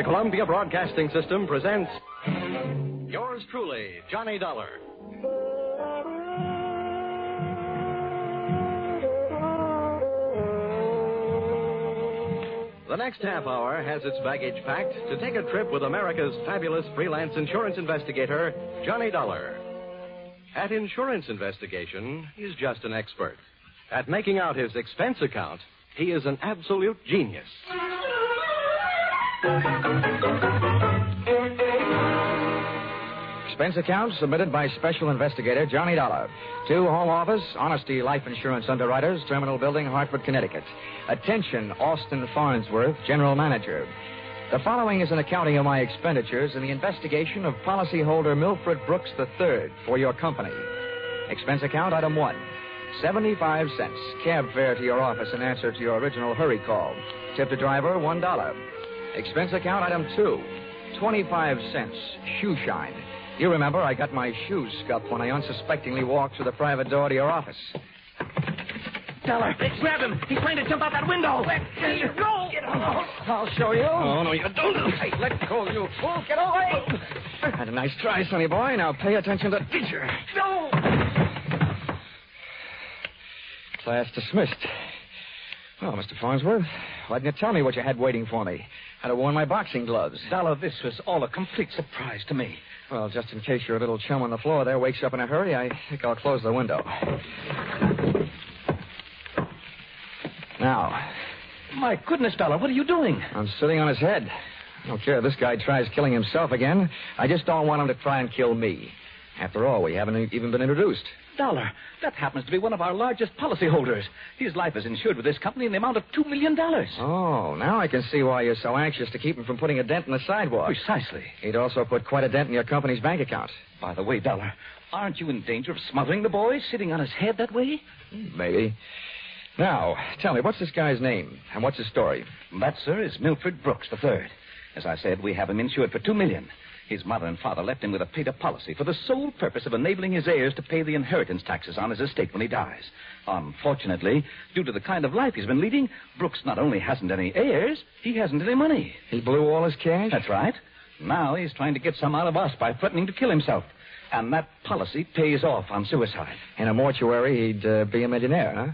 The Columbia Broadcasting System presents yours truly, Johnny Dollar. The next half hour has its baggage packed to take a trip with America's fabulous freelance insurance investigator, Johnny Dollar. At insurance investigation, he's just an expert. At making out his expense account, he is an absolute genius. Expense account submitted by Special Investigator Johnny Dollar to Home Office, Honesty Life Insurance Underwriters, Terminal Building, Hartford, Connecticut. Attention, Austin Farnsworth, General Manager. The following is an accounting of my expenditures in the investigation of policyholder Milford Brooks III for your company. Expense account item 1, 75 cents. Cab fare to your office in answer to your original hurry call. Tip to driver, $1. Expense account item 2, 25 cents. Shoe shine. You remember I got my shoes scuffed when I unsuspectingly walked through the private door to your office. Dollar, grab him. He's trying to jump out that window. Let go. Get off. I'll show you. Oh, no, you don't. Hey, let go, you fool. Get away. Had a nice try, sonny boy. Now pay attention to teacher. No. Class dismissed. Well, Mr. Farnsworth, why didn't you tell me what you had waiting for me? I'd have worn my boxing gloves. Dollar, this was all a complete surprise to me. Well, just in case your little chum on the floor there wakes up in a hurry, I think I'll close the window. Now. My goodness, Dollar, what are you doing? I'm sitting on his head. I don't care if this guy tries killing himself again. I just don't want him to try and kill me. After all, we haven't even been introduced. Dollar, that happens to be one of our largest policyholders. His life is insured with this company in the amount of $2 million. Oh, now I can see why you're so anxious to keep him from putting a dent in the sidewalk. Precisely. He'd also put quite a dent in your company's bank account. By the way, Dollar, aren't you in danger of smothering the boy sitting on his head that way? Maybe. Now, tell me, what's this guy's name, and what's his story? That, sir, is Milford Brooks III. As I said, we have him insured for $2 million. His mother and father left him with a paid-up policy for the sole purpose of enabling his heirs to pay the inheritance taxes on his estate when he dies. Unfortunately, due to the kind of life he's been leading, Brooks not only hasn't any heirs, he hasn't any money. He blew all his cash? That's right. Now he's trying to get some out of us by threatening to kill himself. And that policy pays off on suicide. In a mortuary, he'd be a millionaire, huh?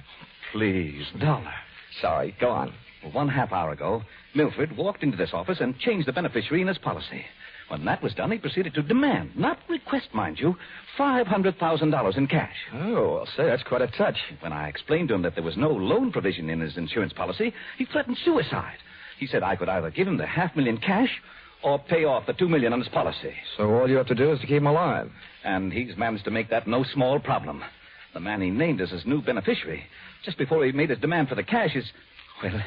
Please, Dollar. Sorry, go on. Well, 1/2 hour ago, Milford walked into this office and changed the beneficiary in his policy. When that was done, he proceeded to demand, not request, mind you, $500,000 in cash. Oh, well, say, that's quite a touch. When I explained to him that there was no loan provision in his insurance policy, he threatened suicide. He said I could either give him the $500,000 cash or pay off the $2 million on his policy. So all you have to do is to keep him alive. And he's managed to make that no small problem. The man he named as his new beneficiary, just before he made his demand for the cash, is, well,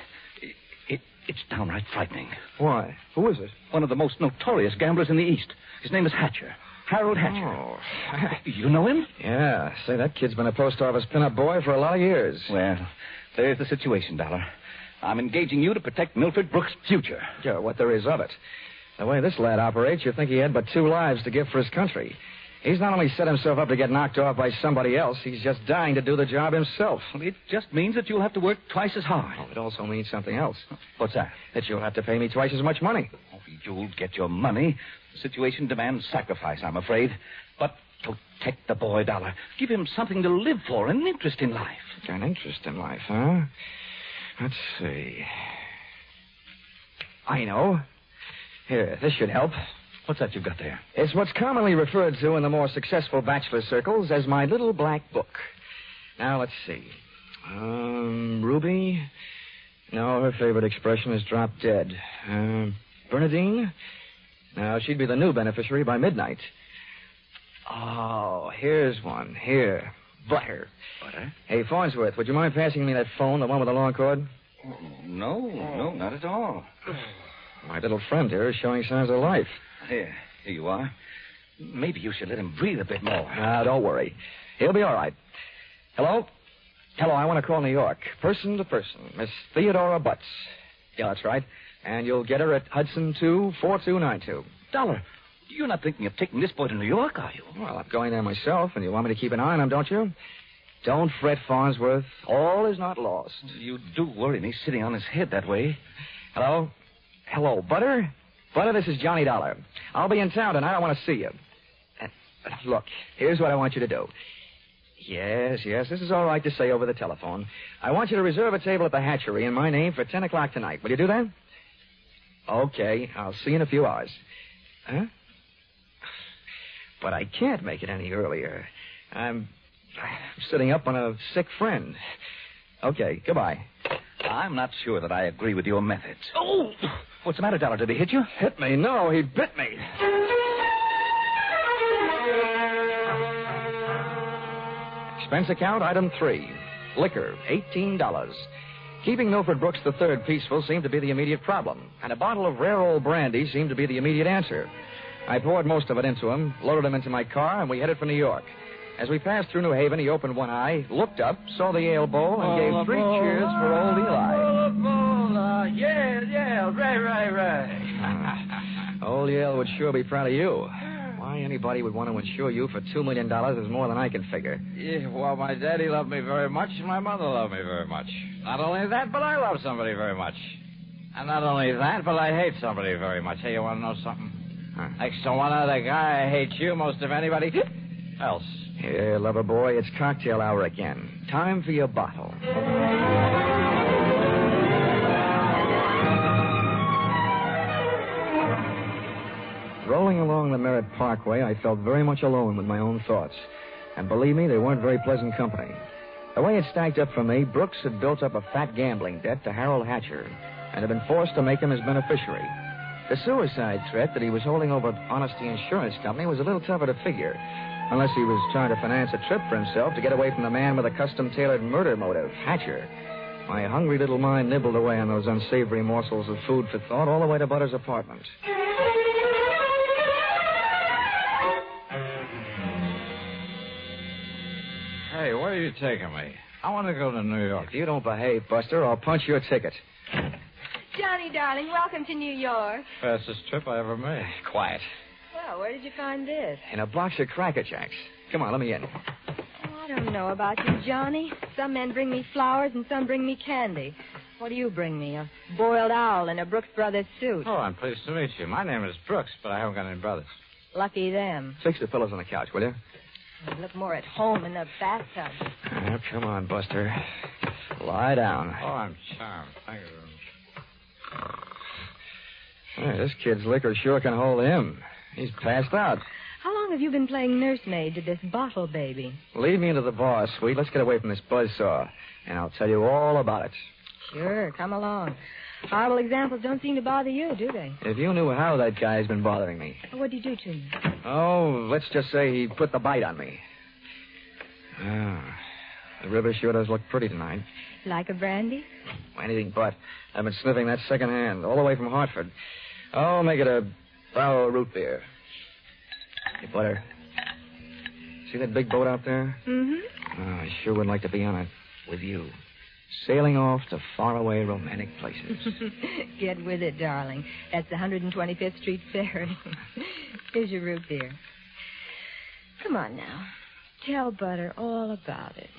it's downright frightening. Why? Who is it? One of the most notorious gamblers in the East. His name is Hatcher. Harold Hatcher. Oh. You know him? Yeah. Say, that kid's been a post office pinup boy for a lot of years. Well, there's the situation, Dollar. I'm engaging you to protect Milford Brooks' future. Yeah, what there is of it. The way this lad operates, you'd think he had but 2 lives to give for his country. He's not only set himself up to get knocked off by somebody else, he's just dying to do the job himself. Well, it just means that you'll have to work twice as hard. Oh, it also means something else. What's that? That you'll have to pay me twice as much money. Oh, you'll get your money. The situation demands sacrifice, I'm afraid. But protect the boy, Dollar. Give him something to live for, an interest in life. An interest in life, huh? Let's see. I know. Here, this should help. What's that you've got there? It's what's commonly referred to in the more successful bachelor circles as my little black book. Now, let's see. Ruby? No, her favorite expression is drop dead. Bernadine? No, she'd be the new beneficiary by midnight. Oh, here's one. Here. Butter. Butter? Hey, Farnsworth, would you mind passing me that phone, the one with the long cord? No, not at all. My little friend here is showing signs of life. Here you are. Maybe you should let him breathe a bit more. Don't worry. He'll be all right. Hello? Hello, I want to call New York. Person to person. Miss Theodora Butts. Yeah, that's right. And you'll get her at Hudson 24292. Dollar, you're not thinking of taking this boy to New York, are you? Well, I'm going there myself, and you want me to keep an eye on him, don't you? Don't fret, Farnsworth. All is not lost. You do worry me sitting on his head that way. Hello? Hello, Butter? Butter, this is Johnny Dollar. I'll be in town tonight. I want to see you. Look, here's what I want you to do. Yes, this is all right to say over the telephone. I want you to reserve a table at the hatchery in my name for 10 o'clock tonight. Will you do that? Okay, I'll see you in a few hours. Huh? But I can't make it any earlier. I'm sitting up on a sick friend. Okay, goodbye. I'm not sure that I agree with your methods. Oh! What's the matter, Dollar? Did he hit you? Hit me? No, he bit me. Expense account, item 3. Liquor, $18. Keeping Milford Brooks III peaceful seemed to be the immediate problem, and a bottle of rare old brandy seemed to be the immediate answer. I poured most of it into him, loaded him into my car, and we headed for New York. As we passed through New Haven, he opened one eye, looked up, saw the ale bowl, and gave 3 cheers for old Eli. Yeah, right. Old Yale would sure be proud of you. Why anybody would want to insure you for $2 million is more than I can figure. Yeah, well, my daddy loved me very much, and my mother loved me very much. Not only that, but I love somebody very much. And not only that, but I hate somebody very much. Hey, you want to know something? Huh. Next to one other guy, I hate you most of anybody else. Here, lover boy, it's cocktail hour again. Time for your bottle. Rolling along the Merritt Parkway, I felt very much alone with my own thoughts. And believe me, they weren't very pleasant company. The way it stacked up for me, Brooks had built up a fat gambling debt to Harold Hatcher and had been forced to make him his beneficiary. The suicide threat that he was holding over Honesty Insurance Company was a little tougher to figure, unless he was trying to finance a trip for himself to get away from the man with a custom-tailored murder motive, Hatcher. My hungry little mind nibbled away on those unsavory morsels of food for thought all the way to Butter's apartment. Hey, where are you taking me? I want to go to New York. If you don't behave, Buster, I'll punch your ticket. Johnny, darling, welcome to New York. Fastest trip I ever made. Quiet. Well, where did you find this? In a box of Cracker Jacks. Come on, let me in. I don't know about you, Johnny. Some men bring me flowers and some bring me candy. What do you bring me? A boiled owl in a Brooks Brothers suit. Oh, I'm pleased to meet you. My name is Brooks, but I haven't got any brothers. Lucky them. Fix the pillows on the couch, will you? They look more at home in the bathtub. Now, come on, Buster. Lie down. Oh, I'm charmed. Thank you. Hey, this kid's liquor sure can hold him. He's passed out. How long have you been playing nursemaid to this bottle baby? Lead me into the bar, sweet. Let's get away from this buzzsaw, and I'll tell you all about it. Sure, come along. Horrible examples don't seem to bother you, do they? If you knew how that guy's been bothering me. What'd he do to me? Oh, let's just say he put the bite on me. The river sure does look pretty tonight. Like a brandy? Anything but. I've been sniffing that secondhand, all the way from Hartford. Oh, make it a barrel root beer. Hey, Butter. See that big boat out there? Mm-hmm. Oh, I sure would like to be on it with you. Sailing off to faraway romantic places. Get with it, darling. That's the 125th Street Ferry. Here's your root beer. Come on now. Tell Butter all about it.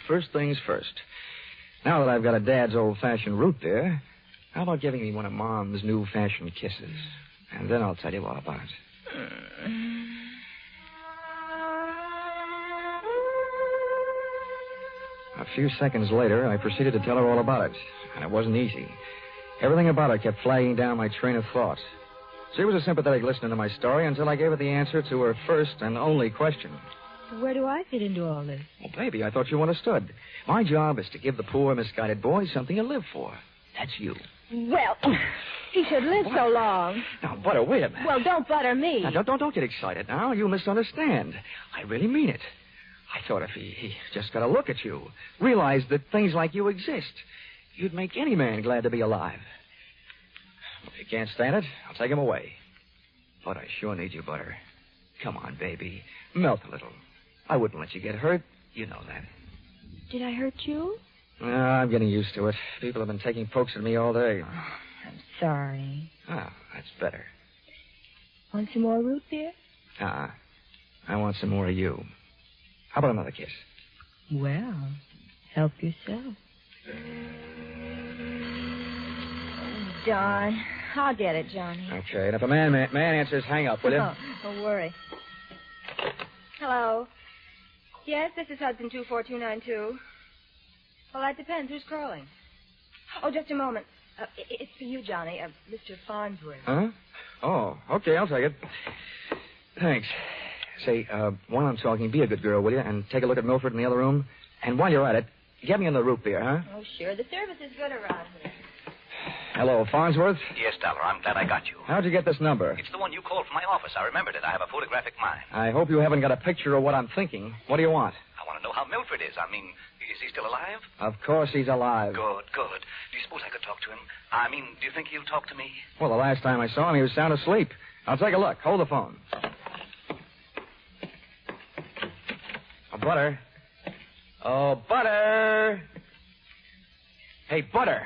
First things first. Now that I've got a Dad's old-fashioned root beer, how about giving me one of Mom's new-fashioned kisses? And then I'll tell you all about it. A few seconds later, I proceeded to tell her all about it, and it wasn't easy. Everything about it kept flagging down my train of thought. She was a sympathetic listener to my story until I gave her the answer to her first and only question. Where do I fit into all this? Well, baby, I thought you understood. My job is to give the poor, misguided boy something to live for. That's you. Well, he should live so long. Now, Butter, wait a minute. Well, don't butter me. Now, don't get excited now. You misunderstand. I really mean it. I thought if he just got a look at you, realized that things like you exist, you'd make any man glad to be alive. If you can't stand it, I'll take him away. But I sure need you, Butter. Come on, baby. Melt a little. I wouldn't let you get hurt. You know that. Did I hurt you? I'm getting used to it. People have been taking pokes at me all day. Oh, I'm sorry. Ah, that's better. Want some more root beer? I want some more of you. How about another kiss? Well, help yourself. Darn. I'll get it, Johnny. Okay, and if a man answers, hang up, will you? Oh, don't worry. Hello. Yes, this is Hudson 24292. Well, that depends. Who's calling? Oh, just a moment. It's for you, Johnny. Mr. Farnsworth. Huh? Oh, okay, I'll take it. Thanks. Say, while I'm talking, be a good girl, will you? And take a look at Milford in the other room. And while you're at it, get me in the root beer, huh? Oh, sure. The service is good around here. Hello, Farnsworth? Yes, Dollar, I'm glad I got you. How'd you get this number? It's the one you called from my office. I remembered it. I have a photographic mind. I hope you haven't got a picture of what I'm thinking. What do you want? I want to know how Milford is. I mean, is he still alive? Of course he's alive. Good. Do you suppose I could talk to him? I mean, do you think he'll talk to me? Well, the last time I saw him, he was sound asleep. I'll take a look. Hold the phone. Oh, Butter. Oh, Butter. Hey, Butter.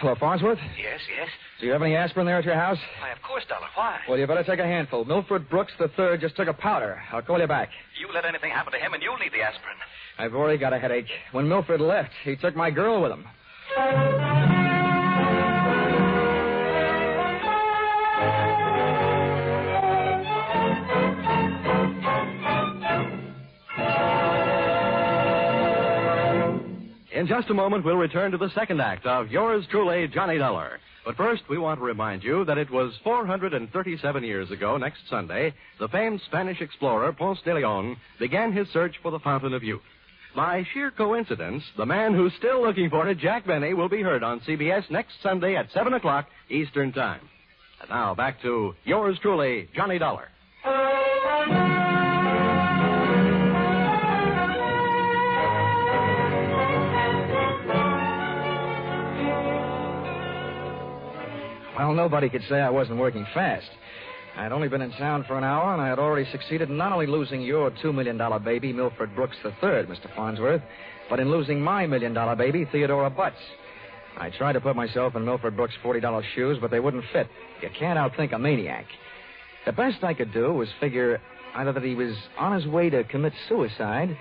Hello, Farnsworth? Yes. Do you have any aspirin there at your house? Why, of course, Dollar. Why? Well, you better take a handful. Milford Brooks III just took a powder. I'll call you back. You let anything happen to him, and you'll need the aspirin. I've already got a headache. When Milford left, he took my girl with him. In just a moment, we'll return to the second act of Yours Truly, Johnny Dollar. But first, we want to remind you that it was 437 years ago, next Sunday, the famed Spanish explorer Ponce de Leon began his search for the Fountain of Youth. By sheer coincidence, the man who's still looking for it, Jack Benny, will be heard on CBS next Sunday at 7 o'clock Eastern Time. And now, back to Yours Truly, Johnny Dollar. Well, nobody could say I wasn't working fast. I had only been in town for an hour, and I had already succeeded in not only losing your $2 million baby, Milford Brooks III, Mr. Farnsworth, but in losing my $1 million baby, Theodora Butts. I tried to put myself in Milford Brooks' $40 shoes, but they wouldn't fit. You can't outthink a maniac. The best I could do was figure either that he was on his way to commit suicide,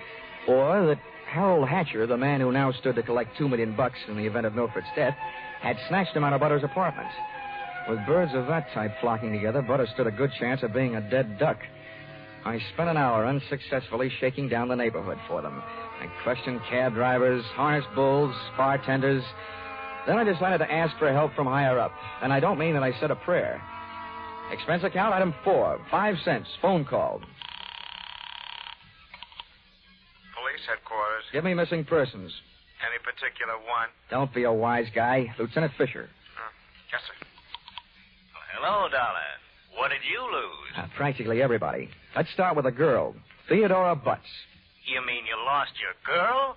or that Harold Hatcher, the man who now stood to collect $2 million in the event of Milford's death, had snatched him out of Butter's apartment. With birds of that type flocking together, Butter stood a good chance of being a dead duck. I spent an hour unsuccessfully shaking down the neighborhood for them. I questioned cab drivers, harness bulls, bartenders. Then I decided to ask for help from higher up. And I don't mean that I said a prayer. Expense account, item 4, 5 cents, phone call. Police headquarters. Give me missing persons. Any particular one? Don't be a wise guy. Lieutenant Fisher. Yes, sir. Hello, Dollar. What did you lose? Practically everybody. Let's start with a girl, Theodora Butts. You mean you lost your girl?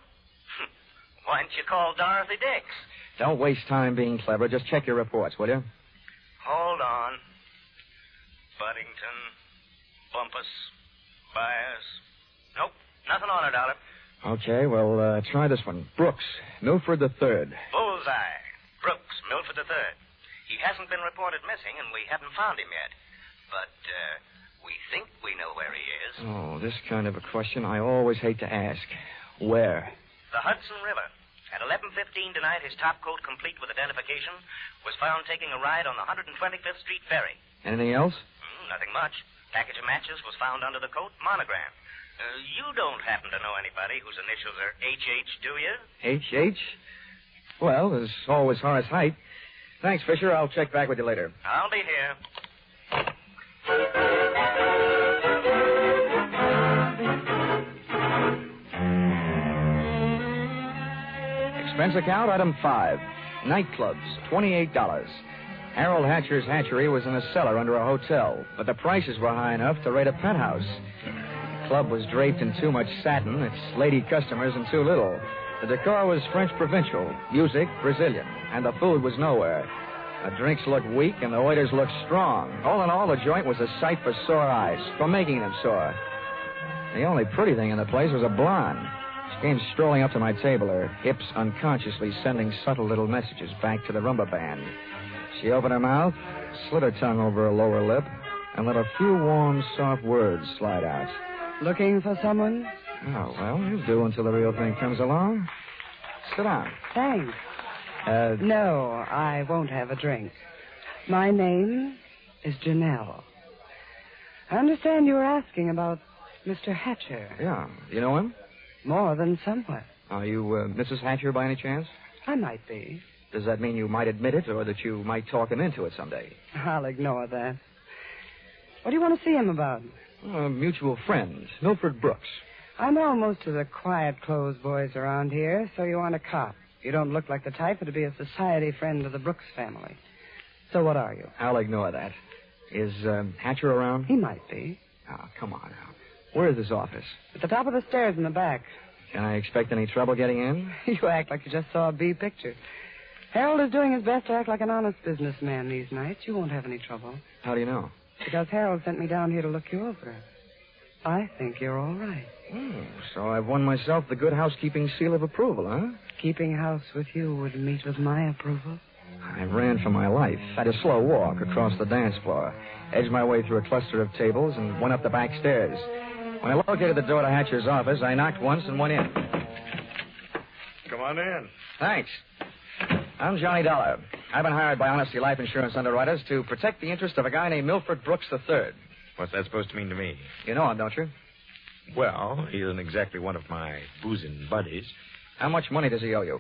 Why didn't you call Dorothy Dix? Don't waste time being clever. Just check your reports, will you? Hold on. Buddington, Bumpus, Byers. Nope, nothing on her, Dollar. Okay, well, try this one. Brooks, Milford III. Bullseye. Brooks, Milford III. He hasn't been reported missing, and we haven't found him yet. But, we think we know where he is. Oh, this kind of a question I always hate to ask. Where? The Hudson River. At 11:15 tonight, his top coat, complete with identification, was found taking a ride on the 125th Street ferry. Anything else? Nothing much. Package of matches was found under the coat, monogrammed. You don't happen to know anybody whose initials are H.H., do you? H.H.? Well, there's always Horace Height. Thanks, Fisher. I'll check back with you later. I'll be here. Expense account, item 5. Nightclubs, $28. Harold Hatcher's hatchery was in a cellar under a hotel, but the prices were high enough to rate a penthouse. The club was draped in too much satin, its lady customers in too little. The decor was French provincial, music Brazilian, and the food was nowhere. The drinks looked weak and the waiters looked strong. All in all, the joint was a sight for sore eyes, for making them sore. The only pretty thing in the place was a blonde. She came strolling up to my table, her hips unconsciously sending subtle little messages back to the rumba band. She opened her mouth, slid her tongue over her lower lip, and let a few warm, soft words slide out. Looking for someone? Oh, well, you'll do until the real thing comes along. Sit down. Thanks. No, I won't have a drink. My name is Janelle. I understand you were asking about Mr. Hatcher. Yeah. You know him? More than somewhat. Are you Mrs. Hatcher by any chance? I might be. Does that mean you might admit it or that you might talk him into it someday? I'll ignore that. What do you want to see him about? A mutual friend, Milford Brooks. I know most of the quiet clothes boys around here, so you want a cop. You don't look like the type to be a society friend of the Brooks family. So what are you? I'll ignore that. Is Hatcher around? He might be. Oh, come on now. Where is his office? At the top of the stairs in the back. Can I expect any trouble getting in? You act like you just saw a B picture. Harold is doing his best to act like an honest businessman these nights. You won't have any trouble. How do you know? Because Harold sent me down here to look you over. I think you're all right. So I've won myself the good housekeeping seal of approval, huh? Keeping house with you would meet with my approval. I ran for my life, had a slow walk across the dance floor, edged my way through a cluster of tables, and went up the back stairs. When I located the door to Hatcher's office, I knocked once and went in. Come on in. Thanks. I'm Johnny Dollar. I've been hired by Honesty Life Insurance Underwriters to protect the interest of a guy named Milford Brooks III. What's that supposed to mean to me? You know him, don't you? Well, he isn't exactly one of my boozing buddies. How much money does he owe you?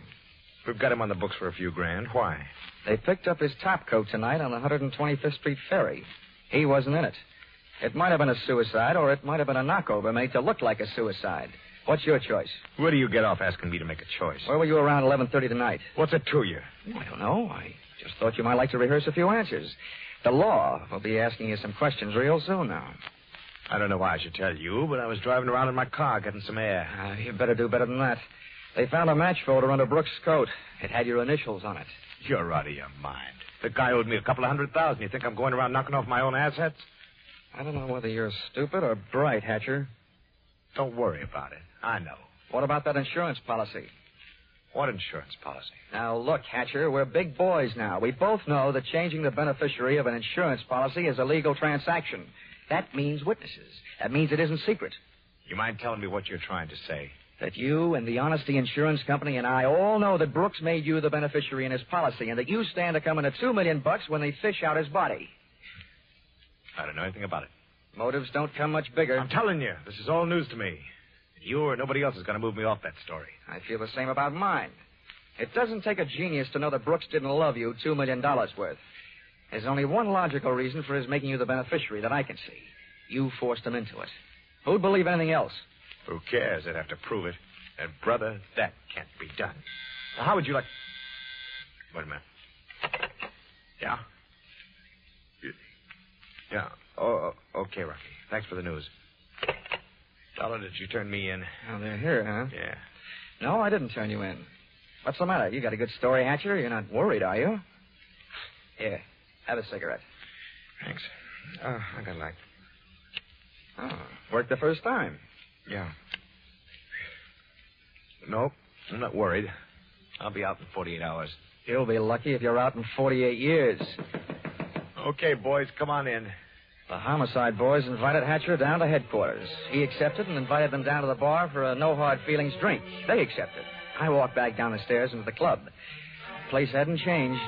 We've got him on the books for a few grand. Why? They picked up his top coat tonight on the 125th Street ferry. He wasn't in it. It might have been a suicide, or it might have been a knockover made to look like a suicide. What's your choice? Where do you get off asking me to make a choice? Where were you around 11:30 tonight? What's it to you? I don't know. I just thought you might like to rehearse a few answers. The law will be asking you some questions real soon now. I don't know why I should tell you, but I was driving around in my car getting some air. You better do better than that. They found a match folder under Brooks' coat. It had your initials on it. You're out of your mind. The guy owed me a couple of $100,000. You think I'm going around knocking off my own assets? I don't know whether you're stupid or bright, Hatcher. Don't worry about it. I know. What about that insurance policy? What insurance policy? Now, look, Hatcher, we're big boys now. We both know that changing the beneficiary of an insurance policy is a legal transaction. That means witnesses. That means it isn't secret. You mind telling me what you're trying to say? That you and the Honesty Insurance Company and I all know that Brooks made you the beneficiary in his policy and that you stand to come in at $2 million when they fish out his body. I don't know anything about it. Motives don't come much bigger. I'm telling you, this is all news to me. You or nobody else is going to move me off that story. I feel the same about mine. It doesn't take a genius to know that Brooks didn't love you $2 million worth. There's only one logical reason for his making you the beneficiary that I can see. You forced him into it. Who'd believe anything else? Who cares? They'd have to prove it. And, brother, that can't be done. Now, how would you like... Wait a minute. Yeah? Yeah. Oh, okay, Rocky. Thanks for the news. Dollar, did you turn me in? Oh, they're here, huh? Yeah. No, I didn't turn you in. What's the matter? You got a good story, Hatcher? You're not worried, are you? Here, have a cigarette. Thanks. I got a light. Oh, worked the first time. Yeah. Nope, I'm not worried. I'll be out in 48 hours. You'll be lucky if you're out in 48 years. Okay, boys, come on in. The homicide boys invited Hatcher down to headquarters. He accepted and invited them down to the bar for a no-hard-feelings drink. They accepted. I walked back down the stairs into the club. The place hadn't changed.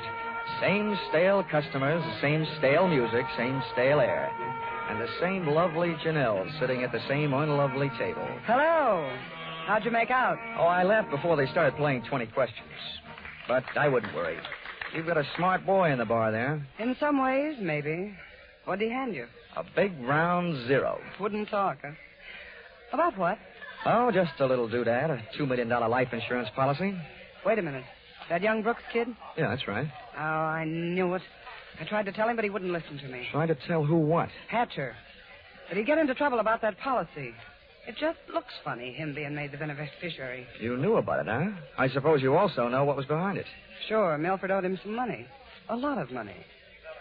Same stale customers, same stale music, same stale air. And the same lovely Janelle sitting at the same unlovely table. Hello. How'd you make out? Oh, I left before they started playing 20 questions. But I wouldn't worry. You've got a smart boy in the bar there. In some ways, maybe. What'd he hand you? A big round zero. Wouldn't talk, huh? About what? Oh, just a little doodad, a $2 million life insurance policy. Wait a minute. That young Brooks kid? Yeah, that's right. Oh, I knew it. I tried to tell him, but he wouldn't listen to me. Trying to tell who what? Hatcher. But he'd get into trouble about that policy. It just looks funny, him being made the beneficiary. You knew about it, huh? I suppose you also know what was behind it. Sure, Milford owed him some money. A lot of money.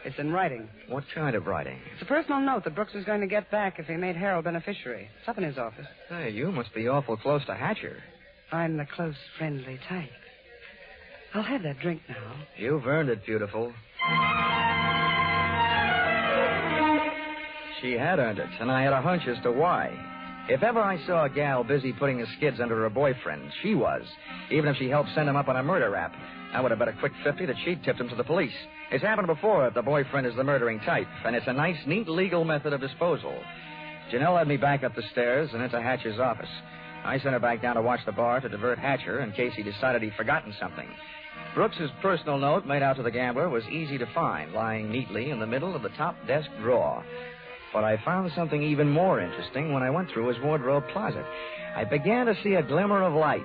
It's in writing. What kind of writing? It's a personal note that Brooks was going to get back if he made Harold beneficiary. It's up in his office. Hey, you must be awful close to Hatcher. I'm the close, friendly type. I'll have that drink now. You've earned it, beautiful. She had earned it, and I had a hunch as to why. If ever I saw a gal busy putting the skids under her boyfriend, she was. Even if she helped send him up on a murder rap, I would have bet a quick 50 that she'd tipped him to the police. It's happened before if the boyfriend is the murdering type, and it's a nice, neat legal method of disposal. Janelle led me back up the stairs and into Hatcher's office. I sent her back down to watch the bar to divert Hatcher in case he decided he'd forgotten something. Brooks's personal note made out to the gambler was easy to find, lying neatly in the middle of the top desk drawer. But I found something even more interesting when I went through his wardrobe closet. I began to see a glimmer of light.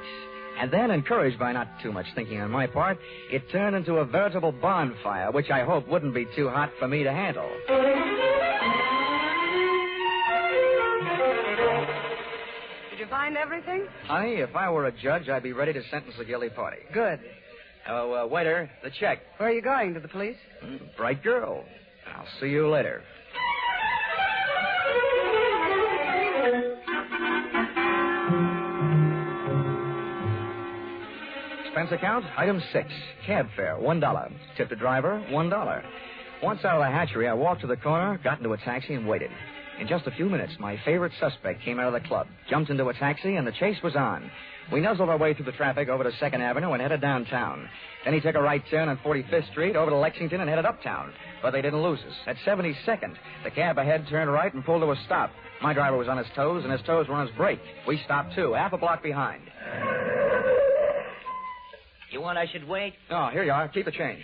And then, encouraged by not too much thinking on my part, it turned into a veritable bonfire, which I hoped wouldn't be too hot for me to handle. Did you find everything? Honey, if I were a judge, I'd be ready to sentence the guilty party. Good. Oh, waiter, the check. Where are you going? To the police? Bright girl. I'll see you later. Expense account, item 6. Cab fare, $1. Tip the driver, $1. Once out of the hatchery, I walked to the corner, got into a taxi, and waited. In just a few minutes, my favorite suspect came out of the club, jumped into a taxi, and the chase was on. We nuzzled our way through the traffic over to 2nd Avenue and headed downtown. Then he took a right turn on 45th Street over to Lexington and headed uptown. But they didn't lose us. At 72nd, the cab ahead turned right and pulled to a stop. My driver was on his toes, and his toes were on his brake. We stopped, too, half a block behind. You want I should wait? Oh, here you are. Keep the change.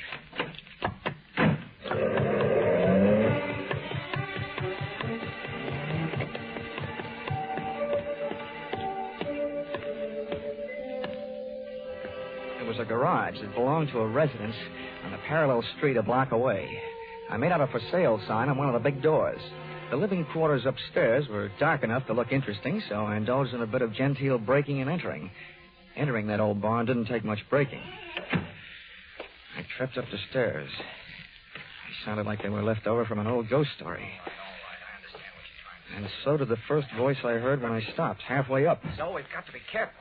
It was a garage that belonged to a residence on a parallel street a block away. I made out a for sale sign on one of the big doors. The living quarters upstairs were dark enough to look interesting, so I indulged in a bit of genteel breaking and entering. Entering that old barn didn't take much breaking. I tripped up the stairs. They sounded like they were left over from an old ghost story. And so did the first voice I heard when I stopped, halfway up. So we've got to be careful,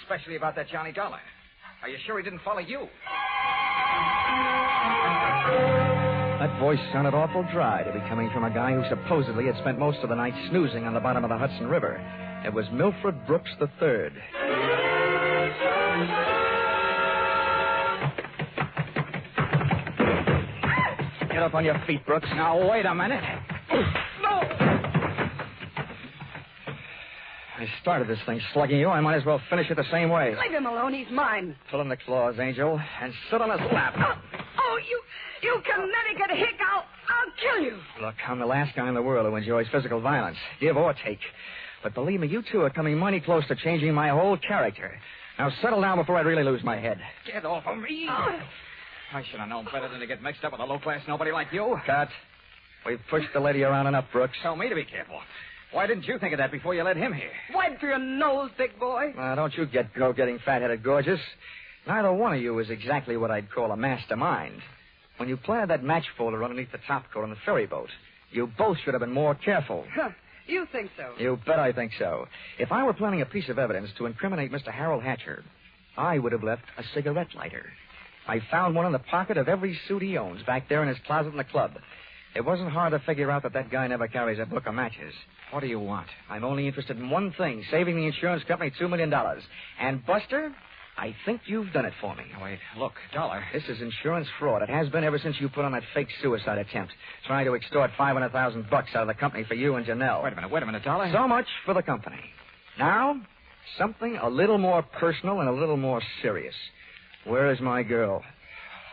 especially about that Johnny Dollar. Are you sure he didn't follow you? That voice sounded awful dry to be coming from a guy who supposedly had spent most of the night snoozing on the bottom of the Hudson River. It was Milford Brooks III. Get up on your feet, Brooks. Now, wait a minute. No! I started this thing slugging you. I might as well finish it the same way. Leave him alone. He's mine. Pull in the claws, Angel, and sit on his lap. Oh, you Connecticut hick. I'll kill you. Look, I'm the last guy in the world who enjoys physical violence, give or take. But believe me, you two are coming mighty close to changing my whole character. Now settle down before I really lose my head. Get off of me. I should have known better than to get mixed up with a low-class nobody like you. Cut. We've pushed the lady around enough, Brooks. Tell me to be careful. Why didn't you think of that before you let him here? Wipe for your nose, big boy. Don't you go getting fat-headed gorgeous. Neither one of you is exactly what I'd call a mastermind. When you planted that match folder underneath the topcoat on the ferry boat, you both should have been more careful. Huh. You think so? You bet I think so. If I were planning a piece of evidence to incriminate Mr. Harold Hatcher, I would have left a cigarette lighter. I found one in the pocket of every suit he owns back there in his closet in the club. It wasn't hard to figure out that guy never carries a book of matches. What do you want? I'm only interested in one thing, saving the insurance company $2 million. And, Buster, I think you've done it for me. Wait, look, Dollar. This is insurance fraud. It has been ever since you put on that fake suicide attempt, trying to extort $500,000 out of the company for you and Janelle. Wait a minute, Dollar. So much for the company. Now, something a little more personal and a little more serious. Where is my girl?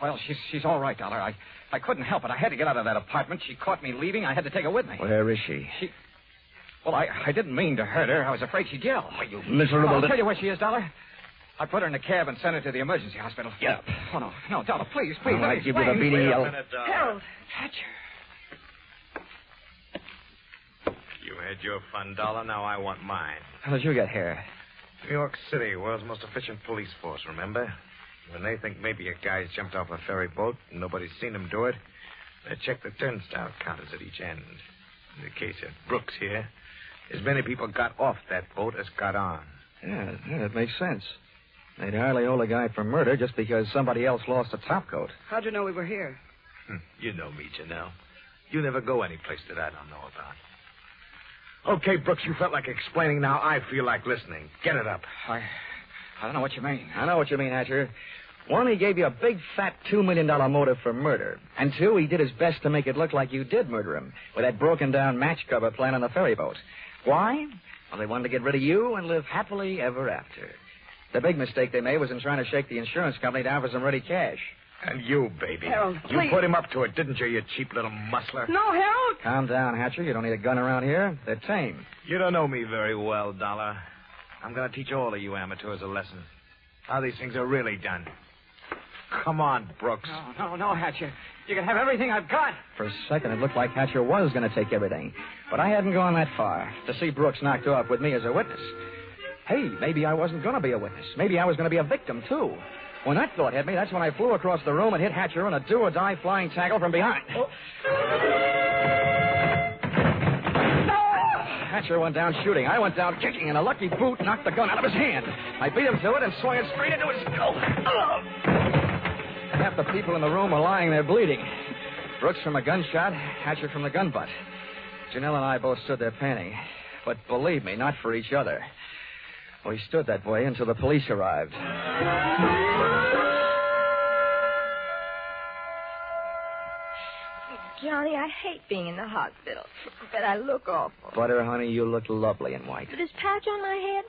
Well, she's all right, Dollar. I couldn't help it. I had to get out of that apartment. She caught me leaving. I had to take her with me. Where is she? Well, I didn't mean to hurt her. I was afraid she'd yell. Oh, you miserable... I'll tell you where she is, Dollar. I put her in a cab and sent her to the emergency hospital. Yeah. Oh, no, Dollar, please. I'm going to give you the beady yell. Harold. Hatcher. You had your fun, Dollar. Now I want mine. How did you get here? New York City, world's most efficient police force, remember? When they think maybe a guy's jumped off a ferry boat and nobody's seen him do it, they check the turnstile counters at each end. In the case of Brooks here, as many people got off that boat as got on. Yeah, that makes sense. They'd hardly hold a guy for murder just because somebody else lost a topcoat. How'd you know we were here? You know me, Janelle. You never go any place that I don't know about. Okay, Brooks, you felt like explaining. Now I feel like listening. Get it up. I don't know what you mean. I know what you mean, Hatcher. One, he gave you a big, fat $2 million motive for murder. And two, he did his best to make it look like you did murder him with that broken-down match cover plan on the ferry boat. Why? Well, they wanted to get rid of you and live happily ever after. The big mistake they made was in trying to shake the insurance company down for some ready cash. And you, baby. Harold, you please. put him up to it, didn't you, you cheap little muscler? No, Harold. Calm down, Hatcher. You don't need a gun around here. They're tame. You don't know me very well, Dollar. I'm going to teach all of you amateurs a lesson. How these things are really done. Come on, Brooks. No, Hatcher. You can have everything I've got. For a second, it looked like Hatcher was going to take everything. But I hadn't gone that far to see Brooks knocked off with me as a witness. Hey, maybe I wasn't going to be a witness. Maybe I was going to be a victim, too. When that thought hit me, that's when I flew across the room and hit Hatcher in a do-or-die flying tackle from behind. Oh. Hatcher went down shooting. I went down kicking, and a lucky boot knocked the gun out of his hand. I beat him to it and swung it straight into his skull. Half the people in the room were lying there bleeding. Brooks from a gunshot, Hatcher from the gun butt. Janelle and I both stood there panting. But believe me, not for each other. We stood that way until the police arrived. Johnny, I hate being in the hospital. But I look awful. Butter, honey, you look lovely in white. This patch on my head?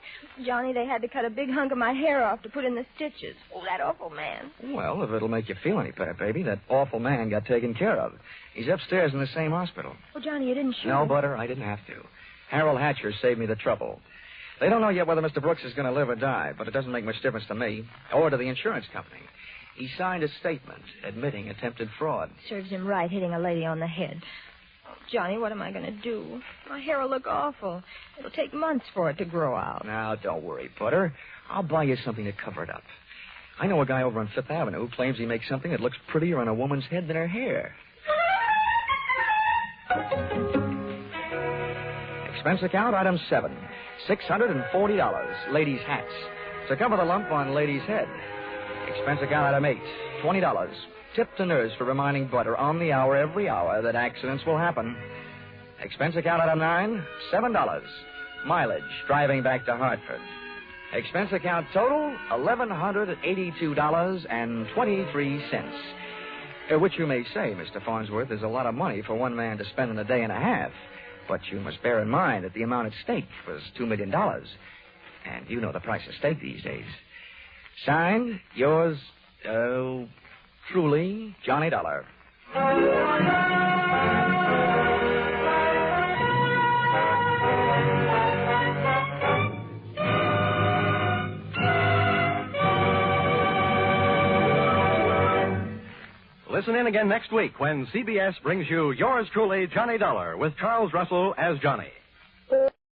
Johnny, they had to cut a big hunk of my hair off to put in the stitches. Oh, that awful man. Well, if it'll make you feel any better, baby, that awful man got taken care of. He's upstairs in the same hospital. Oh, Johnny, you didn't shoot No, him. Butter, I didn't have to. Harold Hatcher saved me the trouble. They don't know yet whether Mr. Brooks is going to live or die, but it doesn't make much difference to me or to the insurance company. He signed a statement admitting attempted fraud. Serves him right hitting a lady on the head. Oh, Johnny, what am I going to do? My hair will look awful. It'll take months for it to grow out. Now, don't worry, Butter. I'll buy you something to cover it up. I know a guy over on Fifth Avenue who claims he makes something that looks prettier on a woman's head than her hair. Expense account, item 7. $640. Ladies' hats. To cover the lump on lady's head. Expense account, item 8. $20. Tip to nurse for reminding Butter on the hour every hour that accidents will happen. Expense account, item 9. $7. Mileage driving back to Hartford. Expense account total, $1,182.23. Which you may say, Mr. Farnsworth, is a lot of money for one man to spend in a day and a half. But you must bear in mind that the amount at stake was $2 million. And you know the price of steak these days. Signed, yours, truly, Johnny Dollar. Listen in again next week when CBS brings you yours truly, Johnny Dollar, with Charles Russell as Johnny.